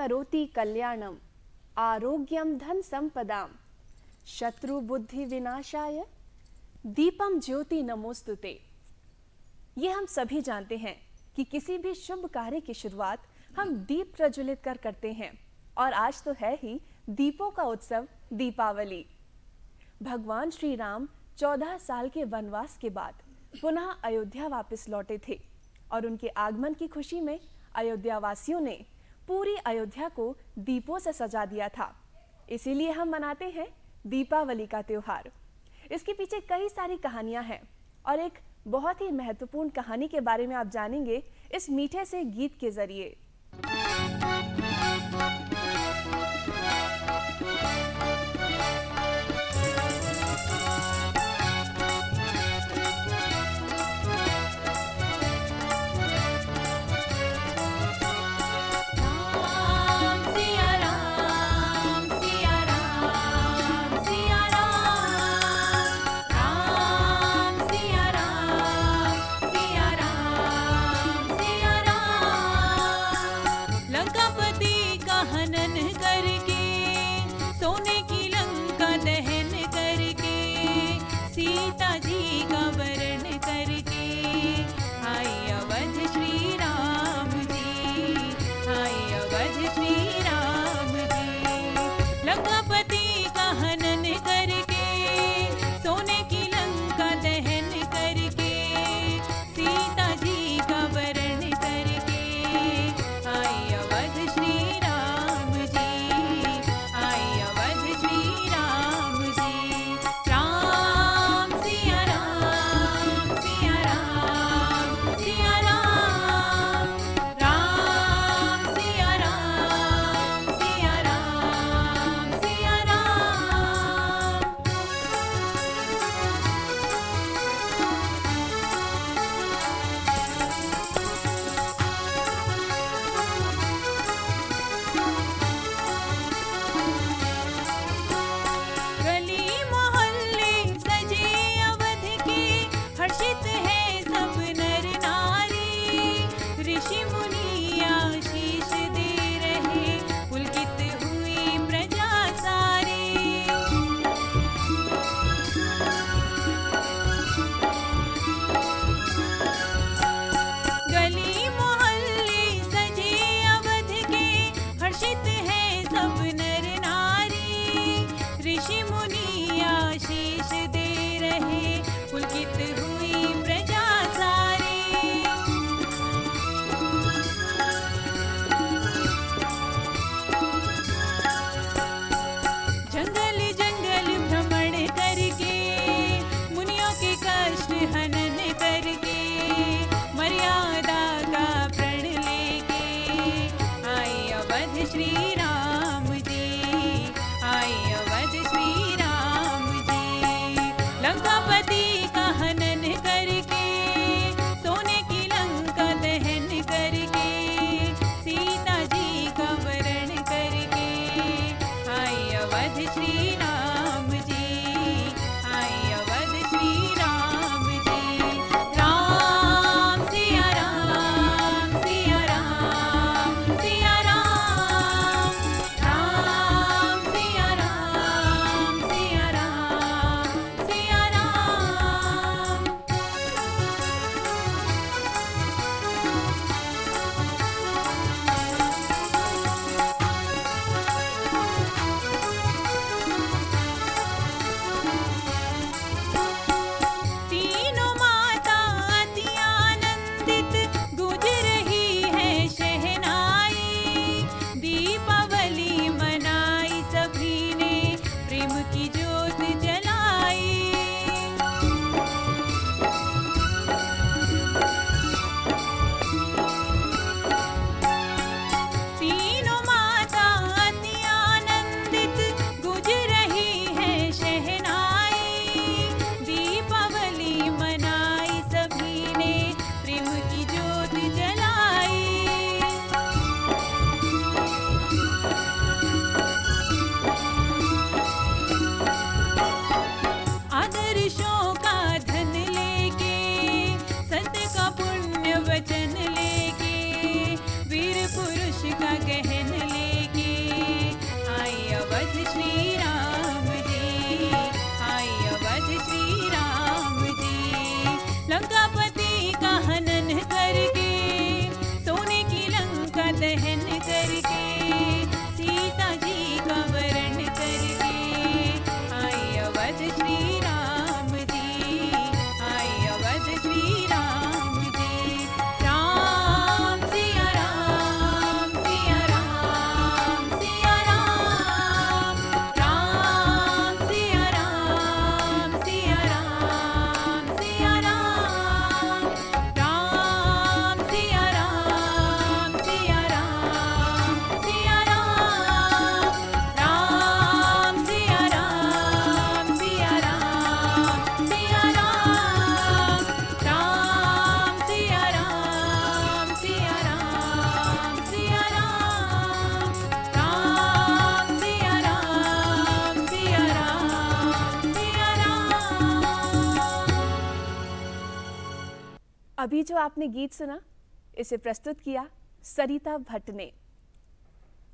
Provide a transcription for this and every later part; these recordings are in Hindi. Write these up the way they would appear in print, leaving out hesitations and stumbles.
करोति कल्याणम आरोग्यम धन संपदाम शत्रु बुद्धि विनाशाय दीपम ज्योति नमोस्तुते। ये हम सभी जानते हैं कि किसी भी शुभ कार्य की शुरुआत हम दीप प्रज्वलित कर करते हैं और आज तो है ही दीपों का उत्सव दीपावली। भगवान श्री राम 14 साल के वनवास के बाद पुनः अयोध्या वापस लौटे थे और उनके आगमन की खुशी में अयोध्या वासियों ने पूरी अयोध्या को दीपों से सजा दिया था। इसीलिए हम मनाते हैं दीपावली का त्योहार। इसके पीछे कई सारी कहानियां हैं और एक बहुत ही महत्वपूर्ण कहानी के बारे में आप जानेंगे इस मीठे से गीत के जरिए। अभी जो आपने गीत सुना, इसे प्रस्तुत किया सरिता भट्ट ने।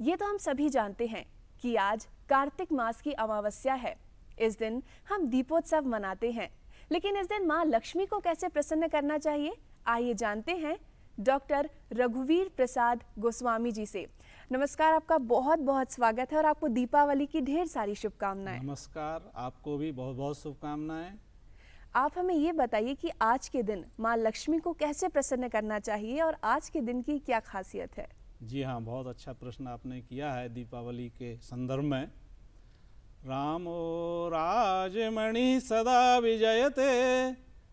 ये तो हम सभी जानते हैं कि आज कार्तिक मास की अमावस्या है। इस दिन हम दीपोत्सव मनाते हैं, लेकिन इस दिन माँ लक्ष्मी को कैसे प्रसन्न करना चाहिए, आइए जानते हैं डॉक्टर रघुवीर प्रसाद गोस्वामी जी से। नमस्कार, आपका बहुत बहुत स्वागत है और आपको दीपावली की ढेर सारी शुभकामनाएं। नमस्कार, आपको भी बहुत बहुत शुभकामनाएं। आप हमें ये बताइए कि आज के दिन माँ लक्ष्मी को कैसे प्रसन्न करना चाहिए और आज के दिन की क्या खासियत है। जी हाँ, बहुत अच्छा प्रश्न आपने किया है दीपावली के संदर्भ में। रामो राजमणि सदा विजयते,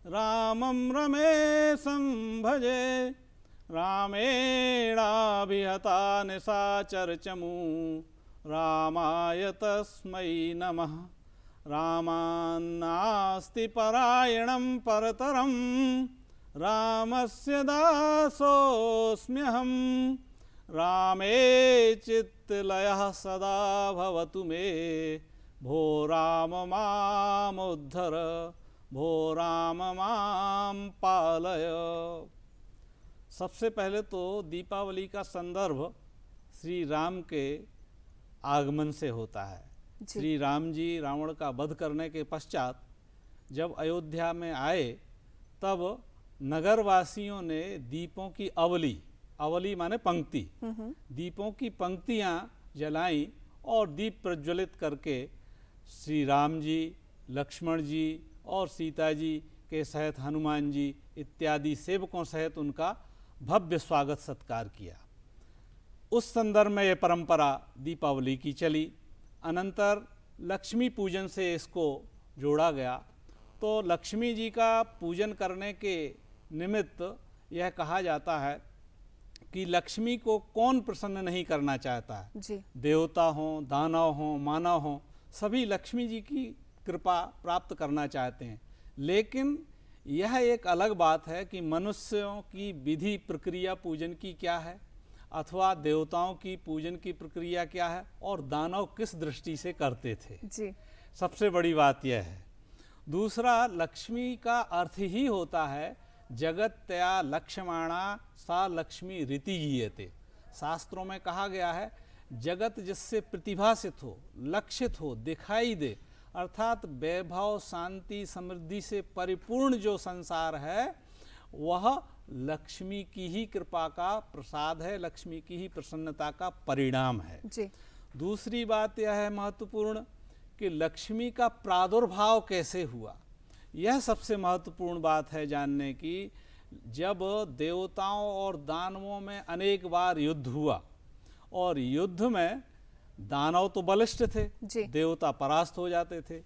रामं रमेशं भजे, रामेणाभिहता निशाचर चमू, रामाय तस्मै नमः। रामान्नास्ति परायणं परतरं, रामस्य दासोऽस्म्यहम्। रामे चित्तलयः सदा भवतु मे, भो राम मामुद्धर, भो राम मां पालय। सबसे पहले तो दीपावली का संदर्भ श्री राम के आगमन से होता है। श्री राम जी रावण का वध करने के पश्चात जब अयोध्या में आए, तब नगरवासियों ने दीपों की अवली माने पंक्ति, दीपों की पंक्तियां जलाई और दीप प्रज्वलित करके श्री राम जी, लक्ष्मण जी और सीता जी के सहित हनुमान जी इत्यादि सेवकों सहित उनका भव्य स्वागत सत्कार किया। उस संदर्भ में ये परंपरा दीपावली की चली। अनंतर लक्ष्मी पूजन से इसको जोड़ा गया। तो लक्ष्मी जी का पूजन करने के निमित्त यह कहा जाता है कि लक्ष्मी को कौन प्रसन्न नहीं करना चाहता है। जी। देवता हों, दानव हों, मानव हों, सभी लक्ष्मी जी की कृपा प्राप्त करना चाहते हैं। लेकिन यह एक अलग बात है कि मनुष्यों की विधि प्रक्रिया पूजन की क्या है, अथवा देवताओं की पूजन की प्रक्रिया क्या है, और दानव किस दृष्टि से करते थे। जी। सबसे बड़ी बात यह है। दूसरा, लक्ष्मी का अर्थ ही होता है जगत्या लक्ष्यमाणा सा लक्ष्मी रीति गीयते। शास्त्रों में कहा गया है जगत जिससे प्रतिभासित हो, लक्षित हो, दिखाई दे, अर्थात वैभव, शांति, समृद्धि से परिपूर्ण जो संसार है, वह लक्ष्मी की ही कृपा का प्रसाद है, लक्ष्मी की ही प्रसन्नता का परिणाम है। जी। दूसरी बात यह है महत्वपूर्ण कि लक्ष्मी का प्रादुर्भाव कैसे हुआ। यह सबसे महत्वपूर्ण बात है जानने की। जब देवताओं और दानवों में अनेक बार युद्ध हुआ और युद्ध में दानव तो बलिष्ठ थे, देवता परास्त हो जाते थे,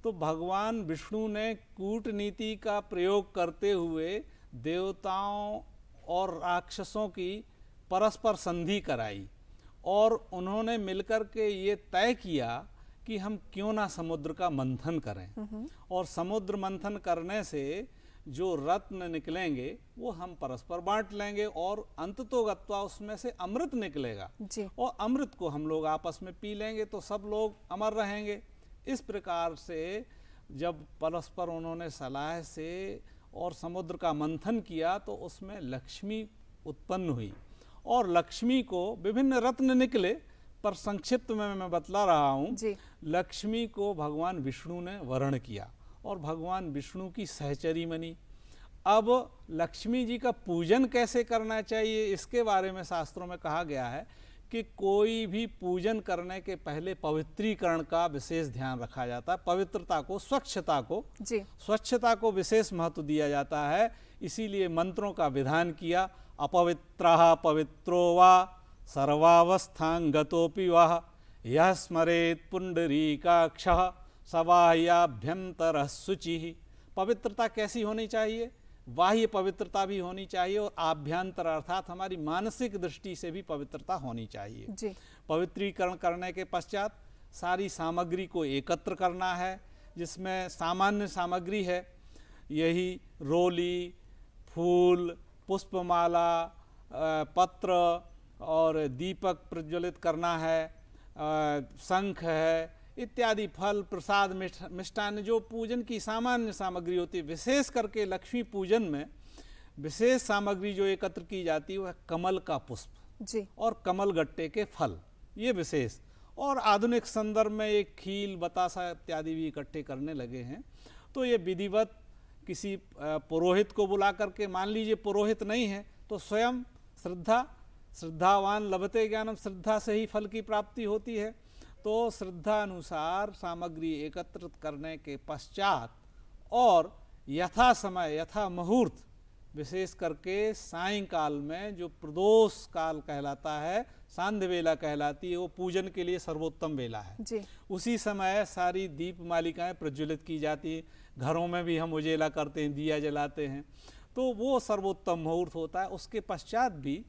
तो भगवान विष्णु ने कूटनीति का प्रयोग करते हुए देवताओं और राक्षसों की परस्पर संधि कराई और उन्होंने मिलकर के ये तय किया कि हम क्यों ना समुद्र का मंथन करें, और समुद्र मंथन करने से जो रत्न निकलेंगे वो हम परस्पर बांट लेंगे और अंततोगत्वा उसमें से अमृत निकलेगा और अमृत को हम लोग आपस में पी लेंगे तो सब लोग अमर रहेंगे। इस प्रकार से जब परस्पर उन्होंने सलाह से और समुद्र का मंथन किया तो उसमें लक्ष्मी उत्पन्न हुई और लक्ष्मी को विभिन्न रत्न निकले, पर संक्षिप्त में मैं बतला रहा हूँ। लक्ष्मी को भगवान विष्णु ने वर्ण किया और भगवान विष्णु की सहचरी बनी। अब लक्ष्मी जी का पूजन कैसे करना चाहिए, इसके बारे में शास्त्रों में कहा गया है कि कोई भी पूजन करने के पहले पवित्रीकरण का विशेष ध्यान रखा जाता है। पवित्रता को, स्वच्छता को विशेष महत्व दिया जाता है। इसीलिए मंत्रों का विधान किया। अपवित्रः पवित्रो वा सर्वावस्थां गतोऽपि वः, यः स्मरेत् पुंडरीकाक्षः सबाह्याभ्यंतरः शुचिः। पवित्रता कैसी होनी चाहिए? बाह्य पवित्रता भी होनी चाहिए और आभ्यंतर अर्थात हमारी मानसिक दृष्टि से भी पवित्रता होनी चाहिए। पवित्रीकरण करने के पश्चात सारी सामग्री को एकत्र करना है, जिसमें सामान्य सामग्री है यही रोली, फूल, पुष्पमाला, पत्र और दीपक प्रज्वलित करना है, शंख है इत्यादि, फल, प्रसाद, मिष्टान्न, जो पूजन की सामान्य सामग्री होती है। विशेष करके लक्ष्मी पूजन में विशेष सामग्री जो एकत्र की जाती है वह कमल का पुष्प जी और कमल गट्टे के फल, ये विशेष। और आधुनिक संदर्भ में एक खील, बतासा इत्यादि भी इकट्ठे करने लगे हैं। तो ये विधिवत किसी पुरोहित को बुला करके, मान लीजिए पुरोहित नहीं है तो स्वयं श्रद्धावान लभते ज्ञानम, श्रद्धा से ही फल की प्राप्ति होती है। तो श्रद्धा अनुसार सामग्री एकत्रित करने के पश्चात और यथा समय यथा मुहूर्त, विशेष करके सायंकाल में जो प्रदोष काल कहलाता है, सांध्य वेला कहलाती है, वो पूजन के लिए सर्वोत्तम वेला है जी उसी समय सारी दीप मालिकाएं प्रज्वलित की जाती हैं। घरों में भी हम उजेला करते हैं, दिया जलाते हैं, तो वो सर्वोत्तम मुहूर्त होता है। उसके पश्चात भी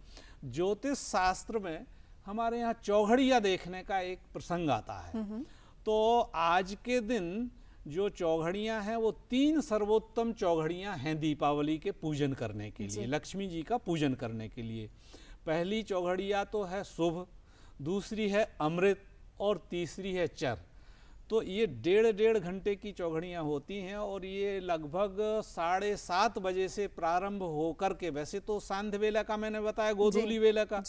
ज्योतिष शास्त्र में हमारे यहाँ चौघड़िया देखने का एक प्रसंग आता है। तो आज के दिन जो चौघड़ियाँ हैं वो 3 सर्वोत्तम चौघड़ियाँ हैं दीपावली के पूजन करने के लिए, लक्ष्मी जी का पूजन करने के लिए। पहली चौघड़िया तो है शुभ, दूसरी है अमृत और तीसरी है चर। तो ये 1.5 घंटे की चौघड़ियाँ होती हैं और ये लगभग 7:30 बजे से प्रारंभ होकर के, वैसे तो सांध्य वेला का मैंने बताया, गोधूली वेला का,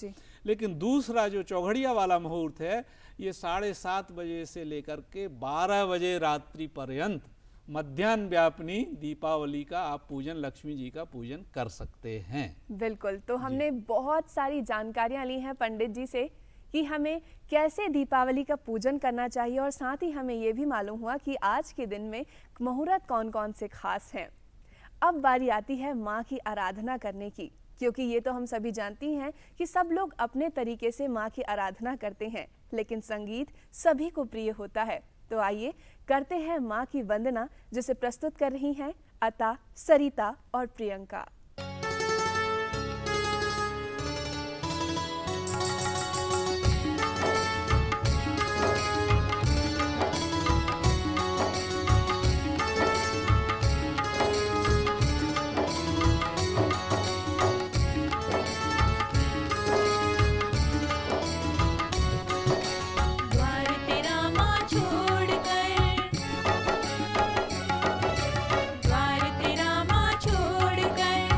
लेकिन दूसरा जो चौघड़िया वाला मुहूर्त है ये 7:30 बजे से लेकर के 12 बजे रात्रि पर्यंत मध्याह्न व्यापिनी दीपावली का आप पूजन, लक्ष्मी जी का पूजन कर सकते हैं। बिल्कुल। तो हमने बहुत सारी जानकारियां ली हैं पंडित जी से कि हमें कैसे दीपावली का पूजन करना चाहिए, और साथ ही हमें ये भी मालूम हुआ कि आज के दिन में मुहूर्त कौन कौन से खास हैं। अब बारी आती है माँ की आराधना करने की, क्योंकि ये तो हम सभी जानती हैं कि सब लोग अपने तरीके से माँ की आराधना करते हैं, लेकिन संगीत सभी को प्रिय होता है। तो आइए करते हैं माँ की वंदना, जिसे प्रस्तुत कर रही हैं अता, सरिता और प्रियंका। द्वार तेरा माँ छोड़ कर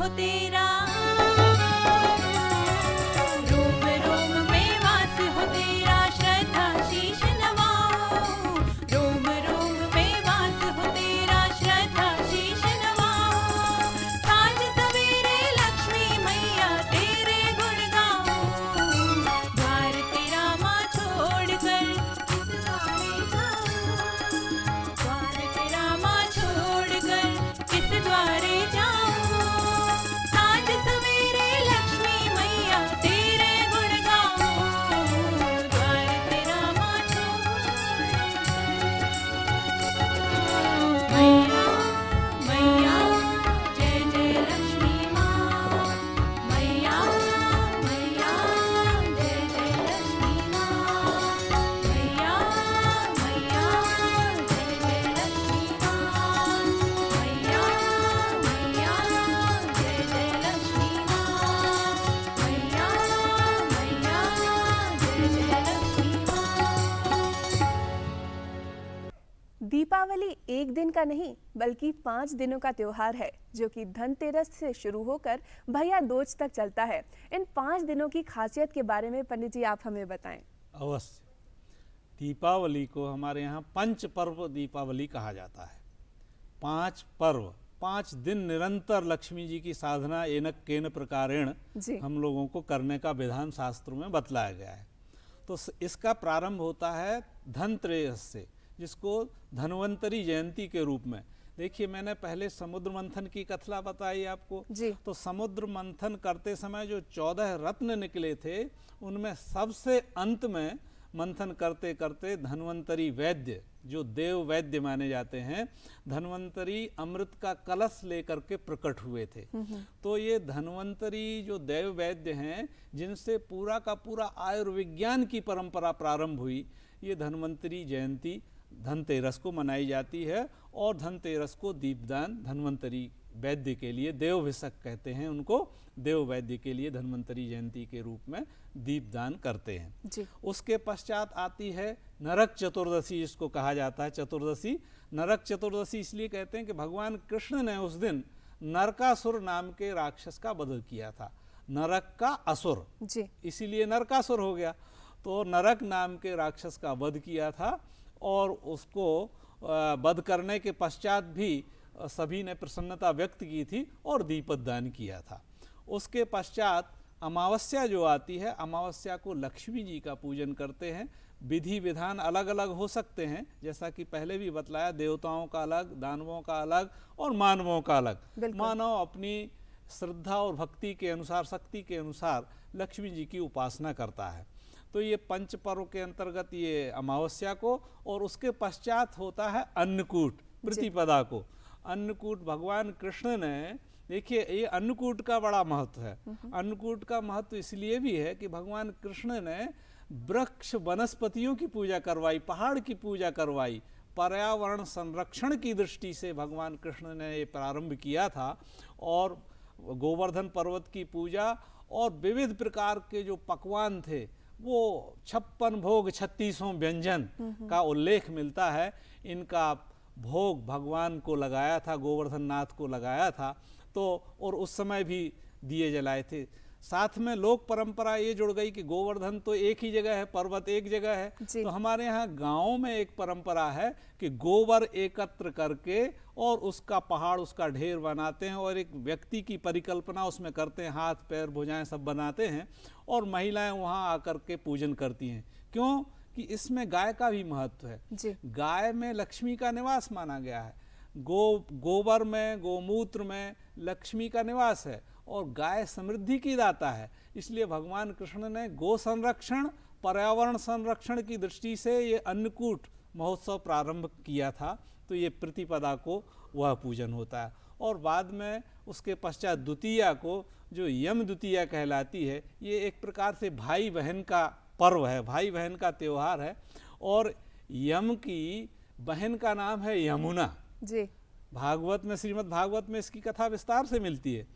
हो तेरा, रोम रोम में वास हो तेरा, श्रद्धा शीश नवाओ, रोम रोम में वास हो तेरा, श्रद्धा शीश नवाओ। साँझ सवेरे लक्ष्मी मैया तेरे गुण गाओ, द्वार तेरा माँ छोड़कर किस द्वारे जाऊं, द्वार तेरा माँ छोड़कर किस द्वारे जाऊं। साँझ सवेरे लक्ष्मी मैया तेरे गुण गाऊं, द्वार तेरा माँ छोड़कर। मैया मैया जय जय लक्ष्मी माँ, मैया मैया जय जय लक्ष्मी माँ, मैया मैया जय जय लक्ष्मी माँ, मैया मैया जय जय लक्ष्मी माँ, मैया मैया जय जय लक्ष्मी माँ। दीपावली एक दिन का नहीं बल्कि 5 दिनों का त्योहार है, जो कि धनतेरस से शुरू होकर भैया दूज तक चलता है। इन 5 दिनों की खासियत के बारे में पंडित जी आप हमें बताएं। अवश्य। दीपावली को हमारे यहाँ पंच पर्व दीपावली कहा जाता है। 5 पर्व, 5 दिन निरंतर लक्ष्मी जी की साधना एनक केन प्रकारेण जी। हम लोगों को करने का विधान शास्त्रों में बतलाया गया है। तो इसका प्रारंभ होता है धनतेरस से, जिसको धन्वंतरी जयंती के रूप में। देखिए, मैंने पहले समुद्र मंथन की कथा बताई आपको। जी। तो समुद्र मंथन करते समय जो 14 रत्न निकले थे, उनमें सबसे अंत में मंथन करते करते धन्वंतरी वैद्य, जो देव वैद्य माने जाते हैं, धन्वंतरी अमृत का कलश लेकर के प्रकट हुए थे। तो ये धन्वंतरी जो देव वैद्य हैं, जिनसे पूरा का पूरा आयुर्विज्ञान की परंपरा प्रारंभ हुई, ये धन्वंतरी जयंती धनतेरस को मनाई जाती है। और धनतेरस को दीपदान धन्वंतरी वैद्य के लिए, देवभिषक कहते हैं उनको, देव वैद्य के लिए धन्वंतरी जयंती के रूप में दीपदान करते हैं जी। उसके पश्चात आती है नरक चतुर्दशी, जिसको कहा जाता है चतुर्दशी। नरक चतुर्दशी इसलिए कहते हैं कि भगवान कृष्ण ने उस दिन नरकासुर नाम के राक्षस का वध किया था। नरक का असुर, जी। इसीलिए नरकासुर हो गया। तो नरक नाम के राक्षस का वध किया था, और उसको वध करने के पश्चात भी सभी ने प्रसन्नता व्यक्त की थी और दीपदान किया था। उसके पश्चात अमावस्या जो आती है, अमावस्या को लक्ष्मी जी का पूजन करते हैं। विधि विधान अलग अलग हो सकते हैं, जैसा कि पहले भी बतलाया, देवताओं का अलग, दानवों का अलग और मानवों का अलग। मानव अपनी श्रद्धा और भक्ति के अनुसार, शक्ति के अनुसार लक्ष्मी जी की उपासना करता है। तो ये पंच पर्व के अंतर्गत ये अमावस्या को, और उसके पश्चात होता है अन्नकूट प्रतिपदा को। अन्नकूट भगवान कृष्ण ने, देखिए ये अन्नकूट का बड़ा महत्व है। अन्नकूट का महत्व इसलिए भी है कि भगवान कृष्ण ने वृक्ष वनस्पतियों की पूजा करवाई, पहाड़ की पूजा करवाई। पर्यावरण संरक्षण की दृष्टि से भगवान कृष्ण ने ये प्रारंभ किया था। और गोवर्धन पर्वत की पूजा और विविध प्रकार के जो पकवान थे, वो 56 भोग 36 व्यंजन का उल्लेख मिलता है। इनका भोग भगवान को लगाया था, गोवर्धन नाथ को लगाया था। तो और उस समय भी दिए जलाए थे। साथ में लोक परंपरा ये जुड़ गई कि गोवर्धन तो एक ही जगह है, पर्वत एक जगह है। तो हमारे यहाँ गाँव में एक परंपरा है कि गोबर एकत्र करके और उसका पहाड़, उसका ढेर बनाते हैं और एक व्यक्ति की परिकल्पना उसमें करते हैं, हाथ पैर भुजाएं सब बनाते हैं, और महिलाएं वहाँ आकर के पूजन करती हैं। क्यों? कि इसमें गाय का भी महत्व है। गाय में लक्ष्मी का निवास माना गया है। गोबर में, गोमूत्र में लक्ष्मी का निवास है, और गाय समृद्धि की दाता है। इसलिए भगवान कृष्ण ने गो संरक्षण, पर्यावरण संरक्षण की दृष्टि से ये अन्नकूट महोत्सव प्रारंभ किया था। तो ये प्रतिपदा को वह पूजन होता है। और बाद में उसके पश्चात द्वितीया को, जो यम द्वितीया कहलाती है, ये एक प्रकार से भाई बहन का पर्व है, भाई बहन का त्यौहार है। और यम की बहन का नाम है यमुना जी। भागवत में, श्रीमद् भागवत में इसकी कथा विस्तार से मिलती है।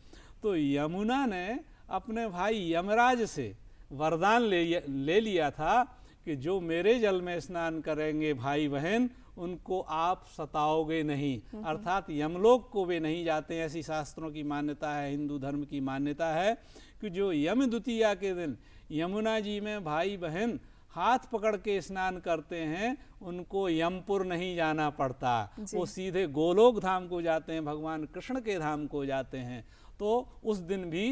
तो यमुना ने अपने भाई यमराज से वरदान ले लिया था कि जो मेरे जल में स्नान करेंगे भाई बहन उनको आप सताओगे नहीं, अर्थात यमलोक को वे नहीं जाते। ऐसी शास्त्रों की मान्यता है, हिंदू धर्म की मान्यता है कि जो यम द्वितीया के दिन यमुना जी में भाई बहन हाथ पकड़ के स्नान करते हैं उनको यमपुर नहीं जाना पड़ता, वो सीधे गोलोक धाम को जाते हैं, भगवान कृष्ण के धाम को जाते हैं। तो उस दिन भी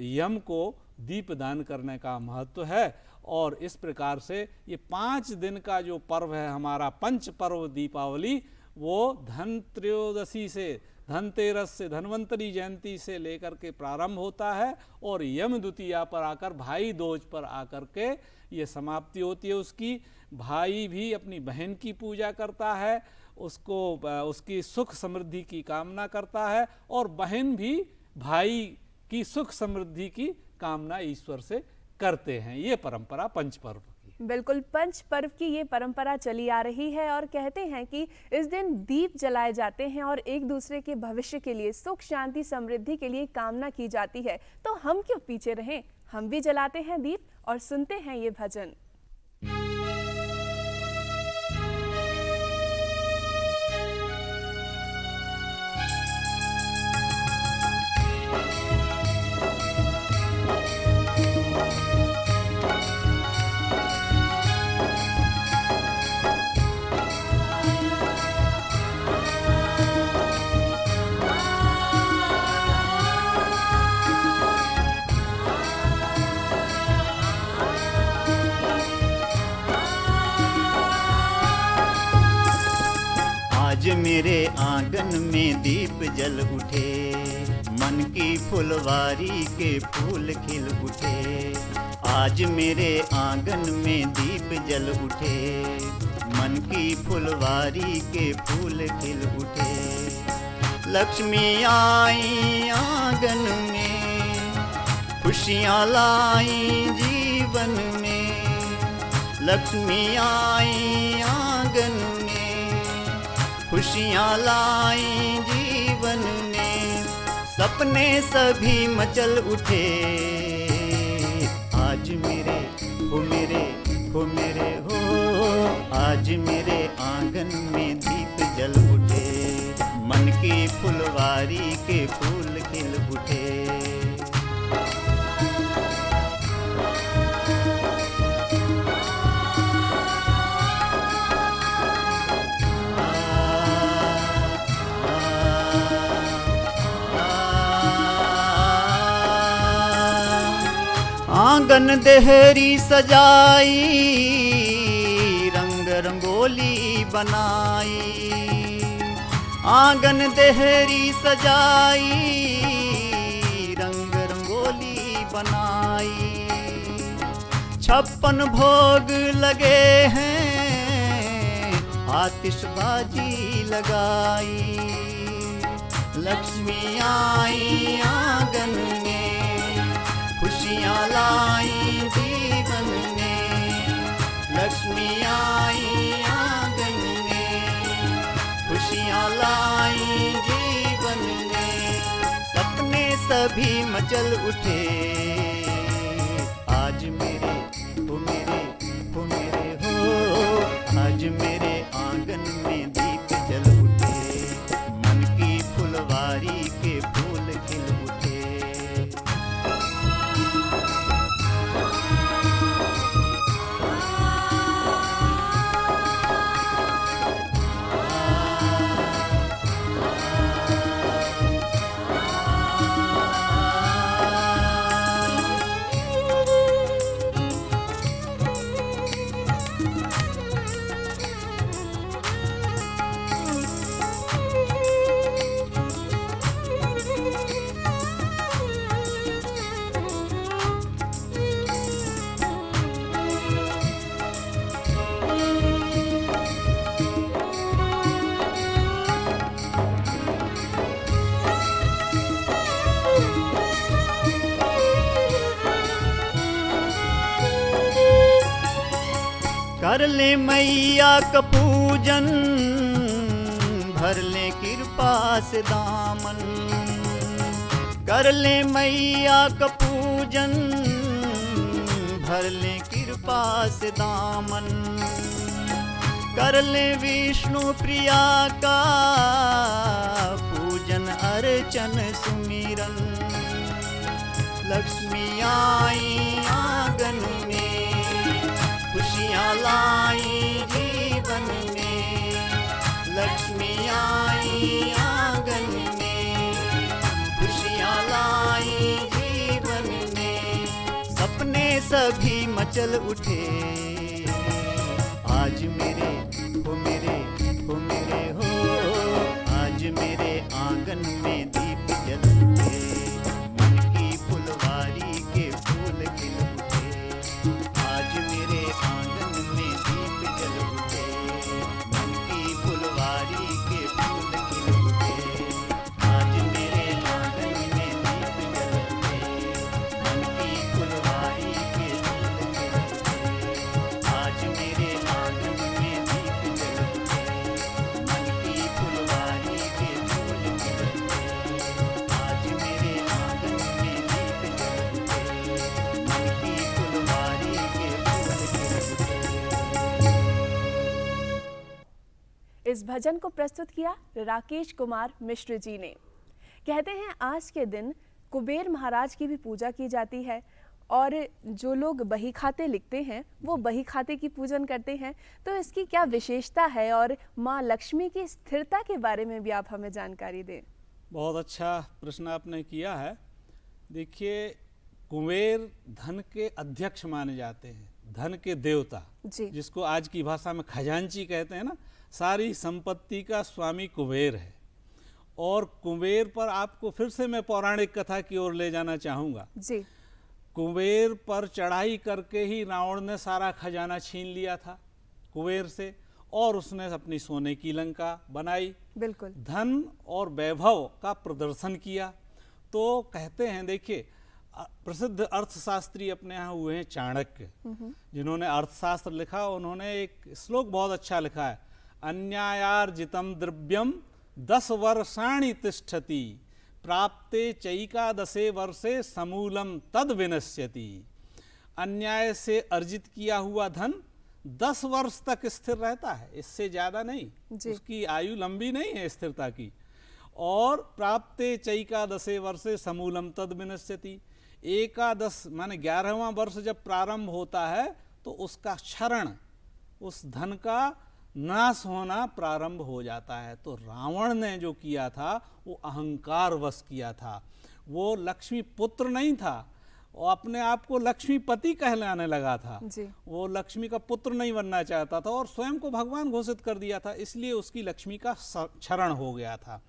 यम को दीप दान करने का महत्व है। और इस प्रकार से ये 5 दिन का जो पर्व है हमारा पंच पर्व दीपावली, वो धनत्रयोदशी से, धनतेरस से, धन्वंतरी जयंती से लेकर के प्रारंभ होता है और यम द्वितीया पर आकर, भाई दूज पर आकर के ये समाप्ति होती है उसकी। भाई भी अपनी बहन की पूजा करता है, उसको उसकी सुख समृद्धि की कामना करता है और बहन भी भाई की सुख समृद्धि की कामना ईश्वर से करते हैं। ये परंपरा पंच पर्व की। बिल्कुल, पंच पर्व की ये परंपरा चली आ रही है और कहते हैं कि इस दिन दीप जलाए जाते हैं और एक दूसरे के भविष्य के लिए, सुख शांति समृद्धि के लिए कामना की जाती है। तो हम क्यों पीछे रहें, हम भी जलाते हैं दीप और सुनते हैं ये भजन। आज मेरे आंगन में दीप जल उठे, मन की फुलवारी के फूल खिल उठे। आज मेरे आंगन में दीप जल उठे, मन की फुलवारी के फूल खिल उठे। लक्ष्मी आई आंगन में, खुशियाँ लाई जीवन में। लक्ष्मी आई आंगन में, खुशियाँ लाई जीवन में। सपने सभी मचल उठे, आज मेरे हो मेरे हो मेरे हो। आज मेरे आंगन में दीप जल उठे, मन की फुलवारी के फूल खिल उठे। आंगन देहरी सजाई, रंग रंगोली बनाई। आंगन देहरी सजाई, रंग रंगोली बनाई। 56 भोग लगे हैं, आतिशबाजी लगाई। लक्ष्मी आई आंगन में, खुशियाँ लाई जीवन में। लक्ष्मी आई आंगन में, खुशियाँ लाई जीवन में। सपने सभी मचल उठे, आज मेरे हो मेरे हो मेरे हो। आज मेरे आंगन में दीप जल उठे, मन की फुलवारी के फूल खिल उठे। कर ले मैया का पूजन, भर ले कृपा से दामन। कर ले मैया का पूजन, भर ले कृपा पास दामन, कर ले विष्णु प्रिया का पूजन अर्चन सुमिरन। लक्ष्मी आई आंगन में, खुशियाँ लाई जीवन में। लक्ष्मी आई आंगन में, खुशियाँ लाई जीवन में। सपने सभी मचल उठे, आज मेरे हो मेरे हो मेरे हो, आज मेरे आंगन में दीप जल उठे। मन की फुलवारी के फूल खिल उठे, आज मेरे आंगन में दीप जल उठे। मन की फुलवारी के फूल खिल उठे, आज मेरे आंगन में दीप जल उठे। मन की फुलवारी के फूल खिल उठे, आज मेरे आंगन में दीप जल उठे। मन की फुलवारी के फूल खिल उठे, आज मेरे आंगन में दीप जल उठे। मन की फुलवारी के फूल खिल उठे। इस भजन को प्रस्तुत किया राकेश कुमार मिश्र जी ने। कहते हैं आज के दिन कुबेर महाराज की भी पूजा की जाती है और जो लोग बही खाते लिखते हैं वो बही खाते की पूजन करते हैं। तो इसकी क्या विशेषता है और माँ लक्ष्मी की स्थिरता के बारे में भी आप हमें जानकारी दें। बहुत अच्छा प्रश्न आपने किया है। देखिए, कुबेर धन के अध्यक्ष माने जाते हैं, धन के देवता, जी। जिसको आज की भाषा में खजांची कहते हैं ना। सारी संपत्ति का स्वामी कुबेर है। और कुबेर पर आपको फिर से मैं पौराणिक कथा की ओर ले जाना चाहूँगा। जी। कुबेर पर चढ़ाई करके ही रावण ने सारा खजाना छीन लिया था कुबेर से, और उसने अपनी सोने की लंका बनाई, बिल्कुल। धन और वैभव का प्रदर्शन किया। तो कहते हैं, देखिए, प्रसिद्ध अर्थशास्त्री अपने यहाँ हुए हैं चाणक्य, जिन्होंने अर्थशास्त्र लिखा। उन्होंने एक श्लोक बहुत अच्छा लिखा है, अन्यायार्जितम द्रव्यम 10 वर्षाणि तिष्ठति, प्राप्ते चैकादशे वर्षे समूलम तद विनश्यति। अन्याय से अर्जित किया हुआ धन 10 वर्ष तक स्थिर रहता है, इससे ज्यादा नहीं। उसकी आयु लंबी नहीं है स्थिरता की। और प्राप्ते चैकादशे वर्षे समूलम तद विनश्यति, एकादश माने 11वां वर्ष जब प्रारंभ होता है तो उसका क्षरण, उस धन का नाश होना प्रारंभ हो जाता है। तो रावण ने जो किया था वो अहंकार वश किया था। वो लक्ष्मी पुत्र नहीं था, वो अपने आप को लक्ष्मीपति कहलाने लगा था। जी। वो लक्ष्मी का पुत्र नहीं बनना चाहता था और स्वयं को भगवान घोषित कर दिया था, इसलिए उसकी लक्ष्मी का क्षरण हो गया था।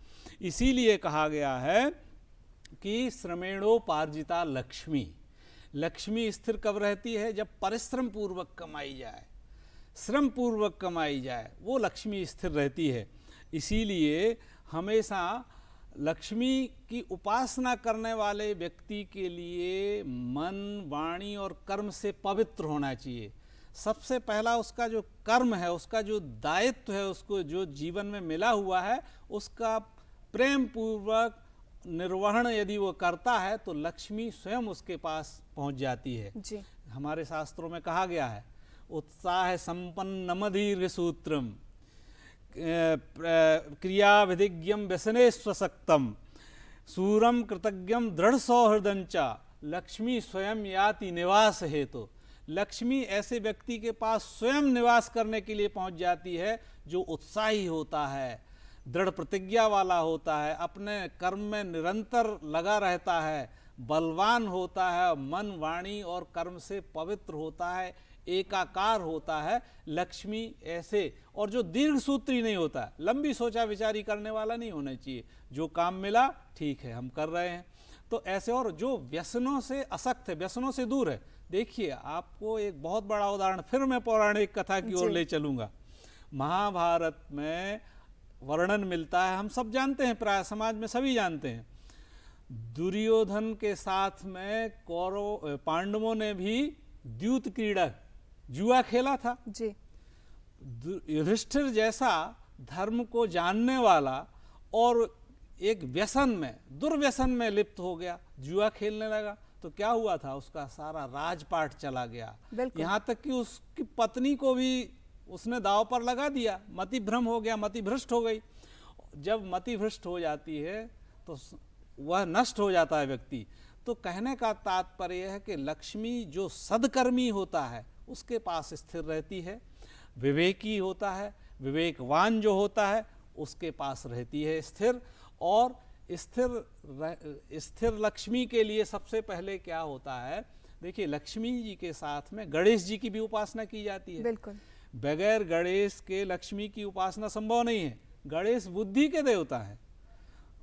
इसीलिए कहा गया है कि श्रमेणोपार्जिता लक्ष्मी, लक्ष्मी स्थिर कब रहती है? जब परिश्रम पूर्वक कमाई जाए, श्रम पूर्वक कमाई जाए, वो लक्ष्मी स्थिर रहती है। इसीलिए हमेशा लक्ष्मी की उपासना करने वाले व्यक्ति के लिए मन, वाणी और कर्म से पवित्र होना चाहिए। सबसे पहला उसका जो कर्म है, उसका जो दायित्व है, उसको जो जीवन में मिला हुआ है, उसका प्रेम पूर्वक निर्वहन यदि वो करता है तो लक्ष्मी स्वयं उसके पास पहुंच जाती है। जी। हमारे शास्त्रों में कहा गया है, उत्साह संपन्नमदीर्घ सूत्रम क्रिया विधिज्ञम व्यसने स्वशक्तम सूरम कृतज्ञम दृढ़ सौहृदंचा लक्ष्मी स्वयं याति निवास हेतु। लक्ष्मी ऐसे व्यक्ति के पास स्वयं निवास करने के लिए पहुंच जाती है जो उत्साही होता है, दृढ़ प्रतिज्ञा वाला होता है, अपने कर्म में निरंतर लगा रहता है, बलवान होता है, मन, वाणी और कर्म से पवित्र होता है, एकाकार होता है। लक्ष्मी ऐसे, और जो दीर्घ सूत्री नहीं होता, लंबी सोचा विचारी करने वाला नहीं होना चाहिए। जो काम मिला ठीक है, हम कर रहे हैं, तो ऐसे। और जो व्यसनों से असक्त है, व्यसनों से दूर है। देखिए, आपको एक बहुत बड़ा उदाहरण, फिर मैं पौराणिक कथा की ओर ले चलूंगा। महाभारत में वर्णन मिलता है, हम सब जानते हैं, प्राय समाज में सभी जानते हैं। दुर्योधन के साथ में कौरव पांडवों ने भी द्यूत क्रीड़ा, जुआ खेला था। जी। युधिष्ठिर जैसा धर्म को जानने वाला और एक व्यसन में, दुर्व्यसन में लिप्त हो गया, जुआ खेलने लगा। तो क्या हुआ था, उसका सारा राजपाट चला गया। बिल्कुल। यहाँ तक कि उसकी पत्नी को भी उसने दांव पर लगा दिया, मति भ्रम हो गया, मति भ्रष्ट हो गई। जब मति भ्रष्ट हो जाती है तो वह नष्ट हो जाता है व्यक्ति। तो कहने का तात्पर्य है कि लक्ष्मी जो सदकर्मी होता है उसके पास स्थिर रहती है, विवेकी होता है, विवेकवान जो होता है उसके पास रहती है स्थिर। और स्थिर लक्ष्मी के लिए सबसे पहले क्या होता है, देखिए लक्ष्मी जी के साथ में गणेश जी की भी उपासना की जाती है। बिल्कुल। बगैर गणेश के लक्ष्मी की उपासना संभव नहीं है। गणेश बुद्धि के देवता हैं,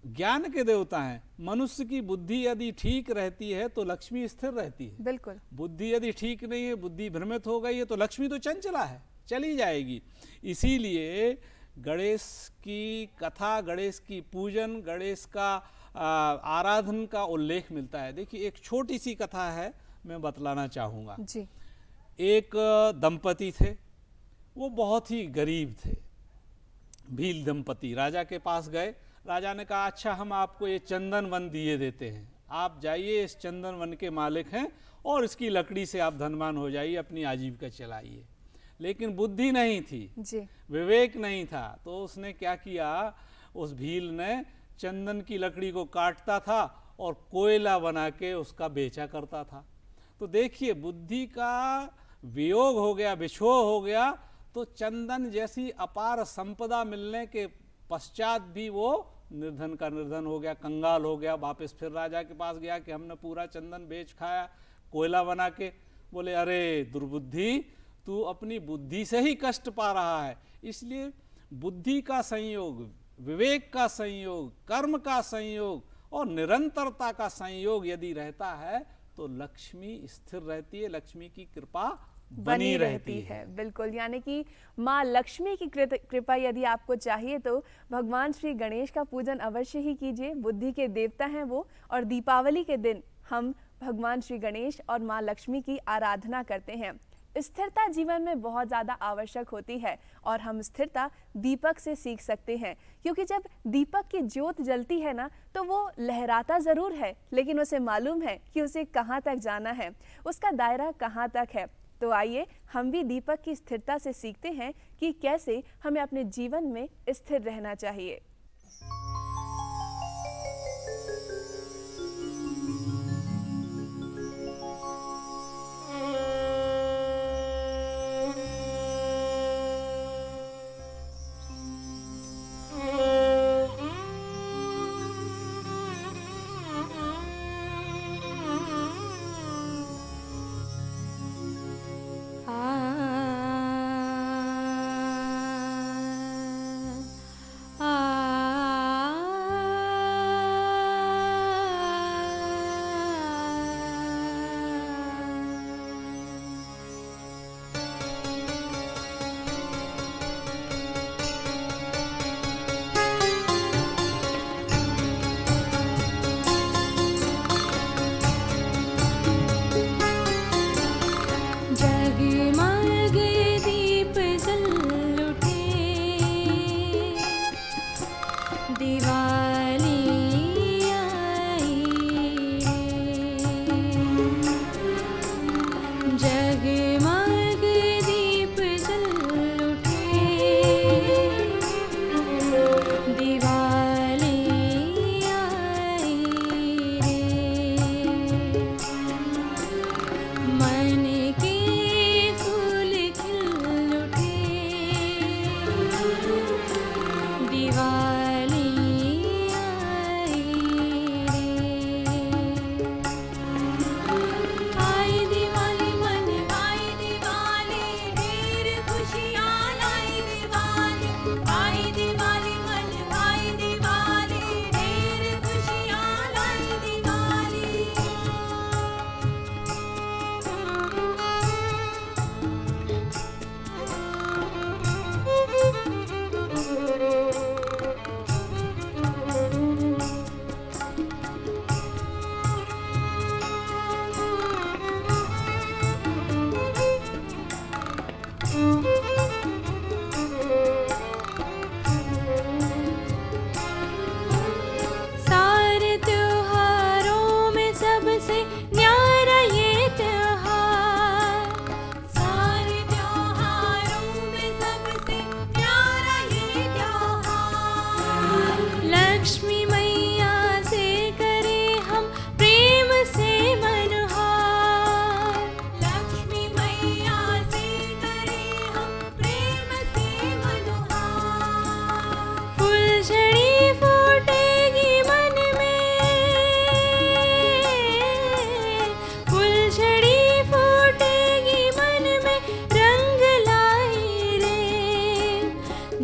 ज्ञान के देवता हैं। मनुष्य की बुद्धि यदि ठीक रहती है तो लक्ष्मी स्थिर रहती है। बिल्कुल। बुद्धि यदि ठीक नहीं है, बुद्धि भ्रमित हो गई है तो लक्ष्मी तो चंचला है, चली जाएगी। इसीलिए गणेश की कथा, गणेश की पूजन, गणेश का आराधन का उल्लेख मिलता है। देखिए एक छोटी सी कथा है, मैं बतलाना चाहूँगा। जी। एक दंपति थे, वो बहुत ही गरीब थे। भील दंपति राजा के पास गए। राजा ने कहा अच्छा हम आपको ये चंदन वन दिए देते हैं, आप जाइए, इस चंदन वन के मालिक हैं और इसकी लकड़ी से आप धनवान हो जाइए, अपनी आजीविका चलाइए। लेकिन बुद्धि नहीं थी जी। विवेक नहीं था, तो उसने क्या किया, उस भील ने चंदन की लकड़ी को काटता था और कोयला बना के उसका बेचा करता था। तो देखिए बुद्धि का वियोग हो गया, विछोह हो गया, तो चंदन जैसी अपार संपदा मिलने के पश्चात भी वो निर्धन का निर्धन हो गया, कंगाल हो गया। वापस फिर राजा के पास गया कि हमने पूरा चंदन बेच खाया कोयला बना के। बोले अरे दुर्बुद्धि, तू अपनी बुद्धि से ही कष्ट पा रहा है। इसलिए बुद्धि का संयोग, विवेक का संयोग, कर्म का संयोग और निरंतरता का संयोग यदि रहता है तो लक्ष्मी स्थिर रहती है, लक्ष्मी की कृपा बनी रहती है। बिल्कुल। यानी कि माँ लक्ष्मी की कृपा यदि आपको चाहिए तो भगवान श्री गणेश का पूजन अवश्य ही कीजिए। बुद्धि के देवता हैं वो, और दीपावली के दिन हम भगवान श्री गणेश और माँ लक्ष्मी की आराधना करते हैं। स्थिरता जीवन में बहुत ज़्यादा आवश्यक होती है और हम स्थिरता दीपक से सीख सकते हैं, क्योंकि जब दीपक की ज्योत जलती है ना तो वो लहराता ज़रूर है, लेकिन उसे मालूम है कि उसे कहाँ तक जाना है, उसका दायरा कहाँ तक है। तो आइए हम भी दीपक की स्थिरता से सीखते हैं कि कैसे हमें अपने जीवन में स्थिर रहना चाहिए। आ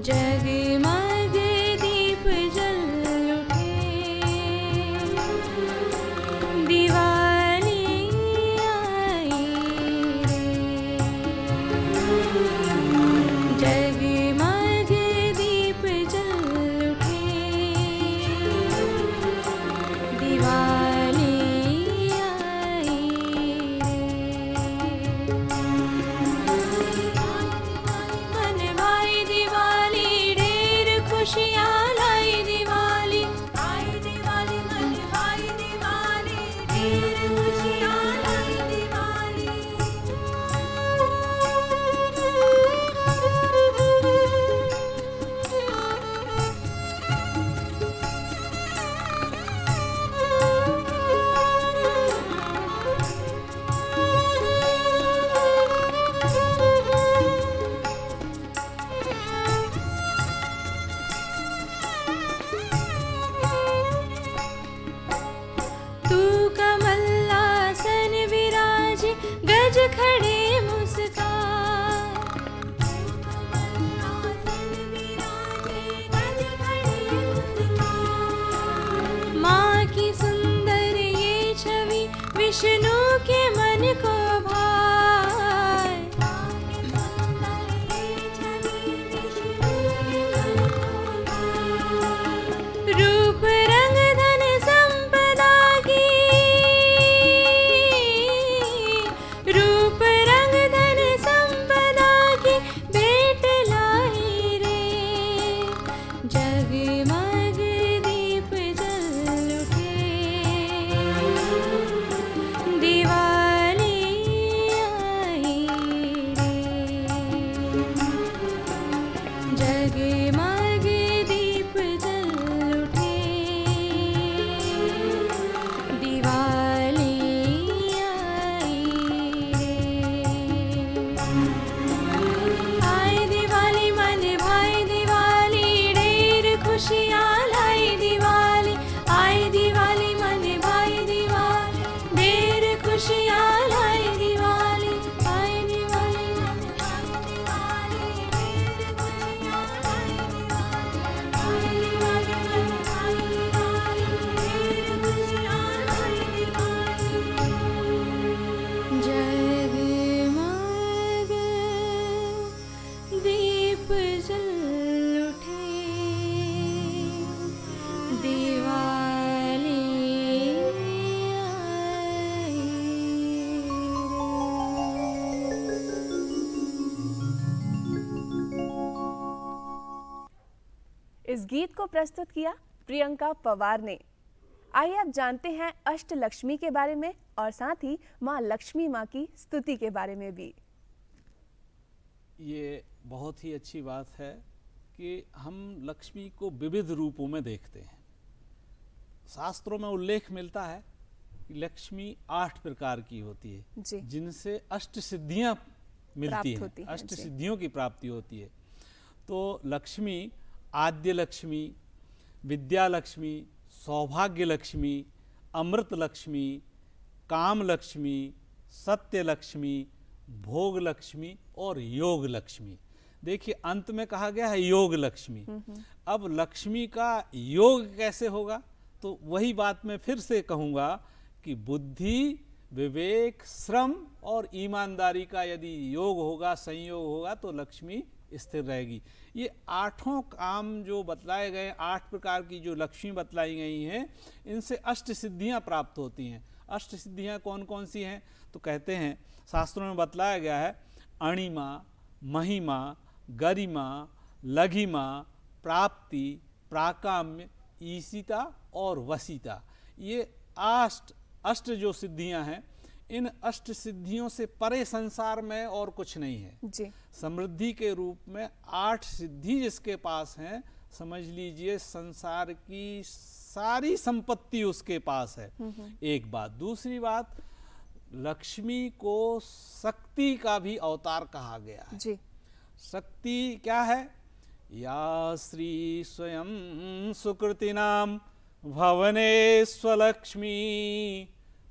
जगमग दीप जल उठे, दिवाली आई रे। जगमग दीप जल उठे, दिवाली आई रे। मन भाई दिवाली ढेर खुशियाँ लाई, दिवाली आई दिवाली, मन भाई दिवाली ढेर खुशियाँ लाई, दिवाली। तू कमलासन विराजे, गज खड़े मुस्कान। माँ की सुंदर ये छवि विष्णु के मन को भाए। रूप रंग धन संपदा की, रूप रंग धन संपदा की भेंट लाई रे। जगमग दीप जल उठे, दिवाली आई रे। जगमग दीप जल उठे, दिवाली आई रे। आई दिवाली मन भाई दिवाली ढेर खुशियाँ लाई, दिवाली आई दिवाली, मन भाई दिवाली ढेर खुशियाँ लाई, दिवाली आई दिवाली, मन भाई दिवाली ढेर खुशियाँ लाई, दिवाली आई दिवाली, मन भाई दिवाली ढेर खुशियाँ लाई, दिवाली। जगमग दीप जल उठे, दिवाली आई रे। इस गीत को प्रस्तुत किया प्रियंका पवार ने। आइए अब जानते हैं अष्ट लक्ष्मी के बारे में और साथ ही माँ लक्ष्मी माँ की स्तुति के बारे में भी। ये बहुत ही अच्छी बात है कि हम लक्ष्मी को विविध रूपों में देखते हैं। शास्त्रों में उल्लेख मिलता है कि लक्ष्मी 8 प्रकार की होती है, जी। जिनसे अष्ट सिद्धियां मिलती प्राप्त हैं, होती हैं, अष्ट जी। सिद्धियों की प्राप्ति होती है। तो लक्ष्मी आद्य लक्ष्मी, विद्या लक्ष्मी, सौभाग्य लक्ष्मी, अमृत लक्ष्मी, काम लक्ष्मी, सत्य लक्ष्मी, भोग लक्ष्मी और योग लक्ष्मी। देखिए अंत में कहा गया है योग लक्ष्मी। अब लक्ष्मी का योग कैसे होगा, तो वही बात मैं फिर से कहूँगा कि बुद्धि, विवेक, श्रम और ईमानदारी का यदि योग होगा, संयोग होगा, तो लक्ष्मी स्थिर रहेगी। ये 8 काम जो बतलाए गए, 8 प्रकार की जो लक्ष्मी बतलाई गई हैं, इनसे अष्ट सिद्धियां प्राप्त होती हैं। अष्ट सिद्धियां कौन कौन सी हैं, तो कहते हैं शास्त्रों में बतलाया गया है अणिमा, महिमा, गरिमा, लघिमा, प्राप्ति, प्राकाम्य, ईशिता और वसीता। ये अष्ट जो सिद्धियां हैं, इन अष्ट सिद्धियों से परे संसार में और कुछ नहीं है। जी। समृद्धि के रूप में 8 सिद्धि जिसके पास हैं, समझ लीजिए संसार की सारी संपत्ति उसके पास है। एक बात। दूसरी बात, लक्ष्मी को शक्ति का भी अवतार कहा गया है। जी। शक्ति क्या है? या श्री स्वयं सुकृतिनाम भवने स्वलक्ष्मी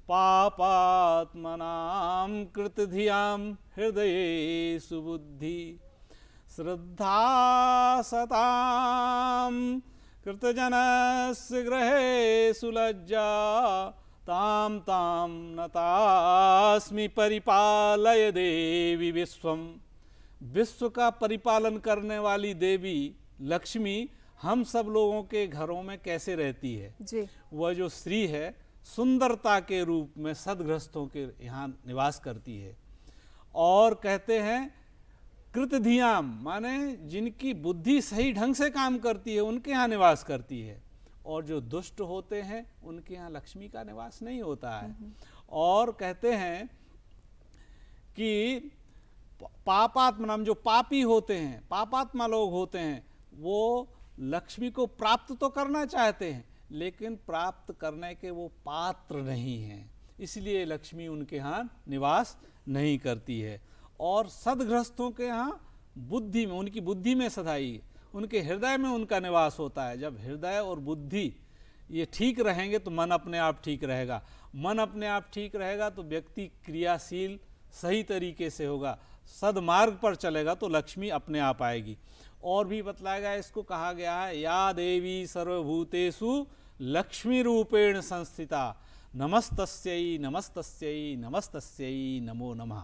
पापात्मनाम कृतधियाम हृदये सुबुद्धि। श्रद्धा सतां कृतजनस्य गृहे सुलज्जा तां तां नतास्मि परिपालय देवी विश्वम। विश्व का परिपालन करने वाली देवी लक्ष्मी हम सब लोगों के घरों में कैसे रहती है। जी। वह जो स्त्री है सुंदरता के रूप में सदगृहस्थों के यहाँ निवास करती है। और कहते हैं कृतधियाम माने जिनकी बुद्धि सही ढंग से काम करती है उनके यहाँ निवास करती है, और जो दुष्ट होते हैं उनके यहाँ लक्ष्मी का निवास नहीं होता है। और कहते हैं कि पापात्मा नाम जो पापी होते हैं, पापात्मा लोग होते हैं, वो लक्ष्मी को प्राप्त तो करना चाहते हैं लेकिन प्राप्त करने के वो पात्र नहीं हैं, इसलिए लक्ष्मी उनके यहाँ निवास नहीं करती है। और सदगृहस्थों के यहाँ बुद्धि में, उनकी बुद्धि में सदाई, उनके हृदय में उनका निवास होता है। जब हृदय और बुद्धि ये ठीक रहेंगे तो मन अपने आप ठीक रहेगा। मन अपने आप ठीक रहेगा तो व्यक्ति क्रियाशील सही तरीके से होगा, सदमार्ग पर चलेगा तो लक्ष्मी अपने आप आएगी। और भी बतलाया गया, इसको कहा गया है या देवी सर्वभूतेषु लक्ष्मी रूपेण संस्थिता नमस्तस्यै नमस्तस्यै नमस्तस्यै नमो नमः।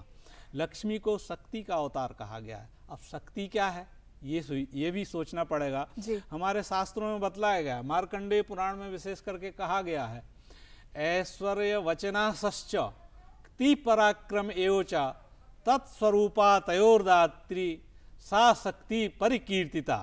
लक्ष्मी को शक्ति का अवतार कहा गया है। अब शक्ति क्या है ये भी सोचना पड़ेगा। हमारे शास्त्रों में बतलाया गया, मार्कंडेय पुराण में विशेष करके कहा गया है ऐश्वर्य वचनाश्च क्ति पराक्रम एवच तत्स्वरूपा तयोर्दात्री सा शक्ति परिकीर्तिता।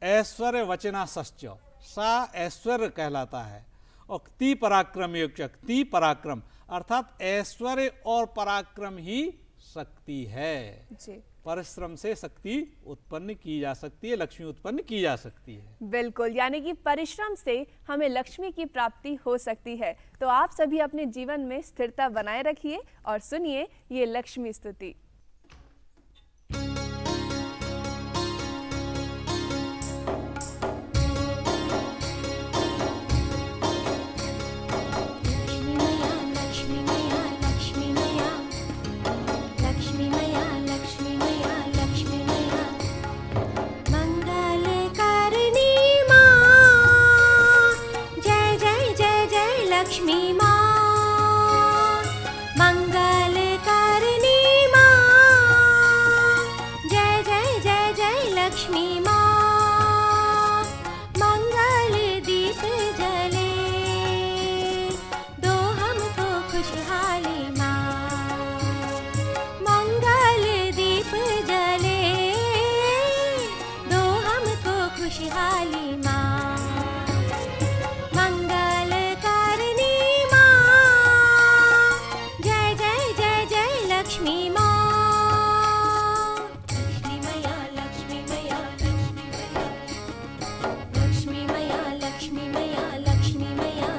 ऐश्वर्य वचनाश्च, सा ऐश्वर्य कहलाता है, और क्ति पराक्रम एवच, क्ति पराक्रम अर्थात ऐश्वर्य और पराक्रम ही शक्ति है। जी। परिश्रम से शक्ति उत्पन्न की जा सकती है, लक्ष्मी उत्पन्न की जा सकती है। बिल्कुल, यानी कि परिश्रम से हमें लक्ष्मी की प्राप्ति हो सकती है। तो आप सभी अपने जीवन में स्थिरता बनाए रखिए और सुनिए ये लक्ष्मी स्तुति। लक्ष्मी माँ मंगलकारिणी माँ, जय जय जय जय लक्ष्मी माँ। मंगल दीप जले दो हमको खुशहाली माँ। मंगल दीप जले दो हमको खुशहाली माँ। लक्ष्मी माँ, लक्ष्मी मैया लक्ष्मी मैया लक्ष्मी मैया लक्ष्मी मैया लक्ष्मी मैया।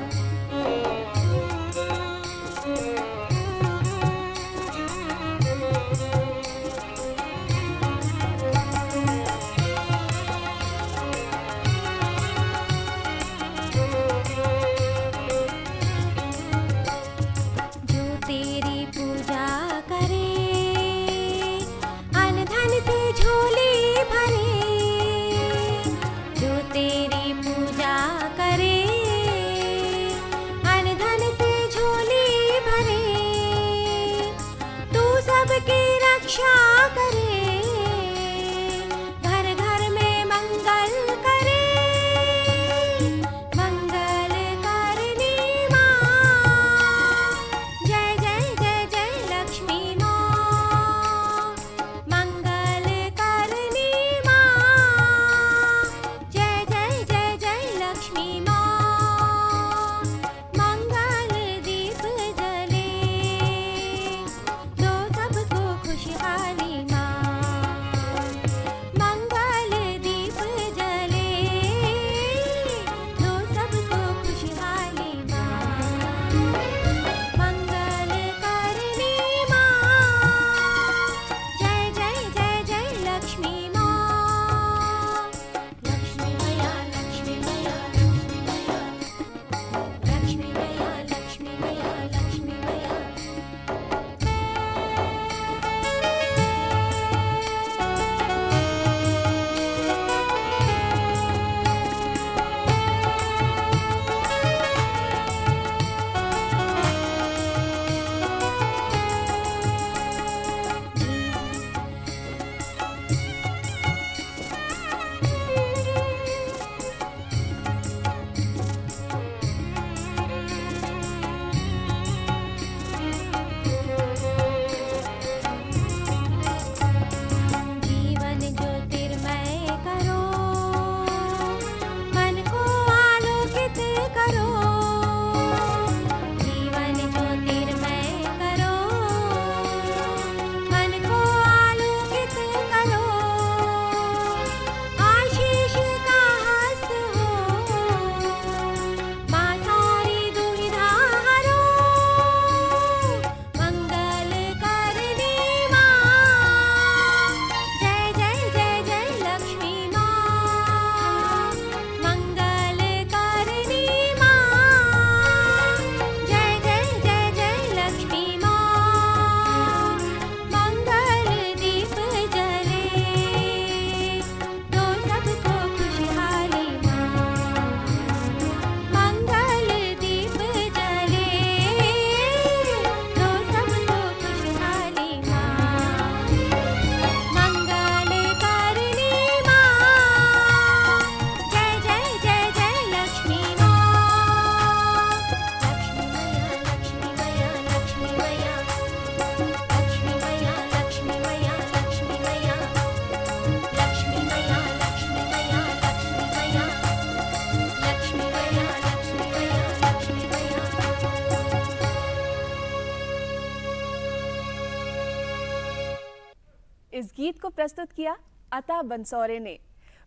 गीत को प्रस्तुत किया अता बंसौरे ने।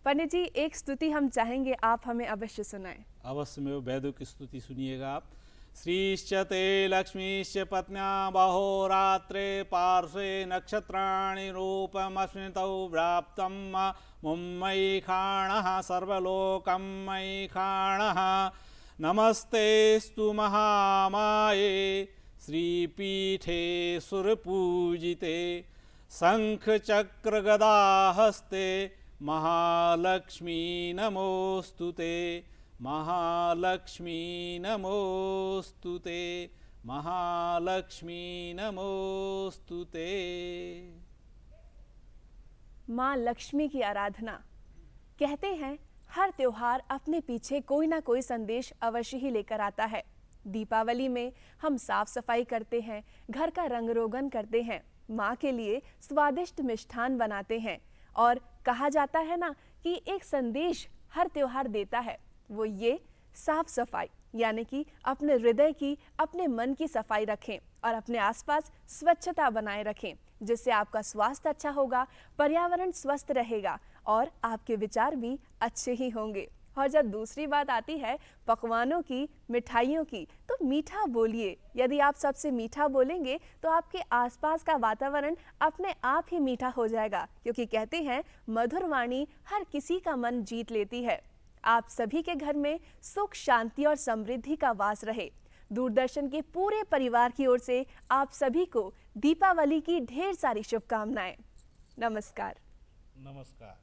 पंडित जी, एक स्तुति हम चाहेंगे आप हमें अवश्य सुनाएं। अवश्य में वेदों की स्तुति सुनिएगा आप। श्रीश्च ते लक्ष्मीश्च पत्न्या बहोरात्रे पार्श्वे नक्षत्राणि रूपमस्मितौ व्याप्तं मुम्मयि खाणः सर्वलोकं मयि खाणः। नमस्तेस्तु महामाये श्रीपीठे सुरपूजिते शंख चक्र गदा हस्ते महालक्ष्मी नमोस्तुते महालक्ष्मी नमोस्तुते महालक्ष्मी नमोस्तुते। माँ लक्ष्मी की आराधना। कहते हैं हर त्योहार अपने पीछे कोई ना कोई संदेश अवश्य ही लेकर आता है। दीपावली में हम साफ सफाई करते हैं, घर का रंग रोगन करते हैं, माँ के लिए स्वादिष्ट मिष्ठान बनाते हैं और कहा जाता है ना कि एक संदेश हर त्योहार देता है, वो ये साफ सफाई, यानी कि अपने हृदय की, अपने मन की सफाई रखें और अपने आसपास स्वच्छता बनाए रखें, जिससे आपका स्वास्थ्य अच्छा होगा, पर्यावरण स्वस्थ रहेगा और आपके विचार भी अच्छे ही होंगे। और जब दूसरी बात आती है पकवानों की, मिठाइयों की, तो मीठा बोलिए। यदि आप सबसे मीठा बोलेंगे तो आपके आसपास का वातावरण अपने आप ही मीठा हो जाएगा, क्योंकि कहते हैं मधुर वाणी हर किसी का मन जीत लेती है। आप सभी के घर में सुख, शांति और समृद्धि का वास रहे। दूरदर्शन के पूरे परिवार की ओर से आप सभी को दीपावली की ढेर सारी शुभकामनाएं। नमस्कार। नमस्कार।